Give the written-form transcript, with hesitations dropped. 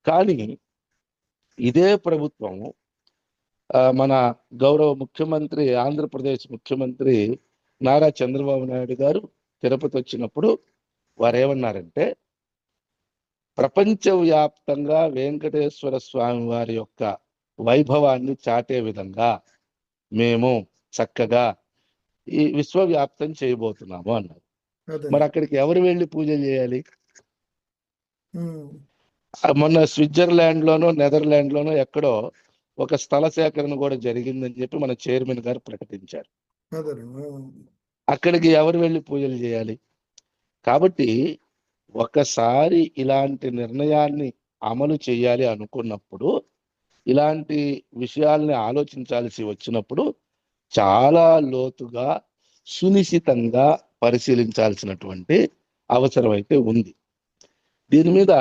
కానీ ఇదే ప్రభుత్వం మన గౌరవ ముఖ్యమంత్రి, ఆంధ్రప్రదేశ్ ముఖ్యమంత్రి నారా చంద్రబాబు నాయుడు గారు తిరుపతి వచ్చినప్పుడు వారు ఏమన్నారంటే, ప్రపంచవ్యాప్తంగా వెంకటేశ్వర స్వామి వారి యొక్క వైభవాన్ని చాటే విధంగా మేము చక్కగా ఈ విశ్వవ్యాప్తం చేయబోతున్నాము అన్నారు. మరి అక్కడికి ఎవరు వెళ్ళి పూజలు చేయాలి? మొన్న స్విట్జర్లాండ్ లోనో నెదర్లాండ్ లోనో ఎక్కడో ఒక స్థల సేకరణ కూడా జరిగిందని చెప్పి మన చైర్మన్ గారు ప్రకటించారు. అక్కడికి ఎవరు వెళ్ళి పూజలు చేయాలి? కాబట్టి ఒకసారి ఇలాంటి నిర్ణయాన్ని అమలు చేయాలి అనుకున్నప్పుడు, ఇలాంటి విషయాల్ని ఆలోచించాల్సి వచ్చినప్పుడు చాలా లోతుగా సునిశితంగా పరిశీలించాల్సినటువంటి అవసరం అయితే ఉంది. దీని మీద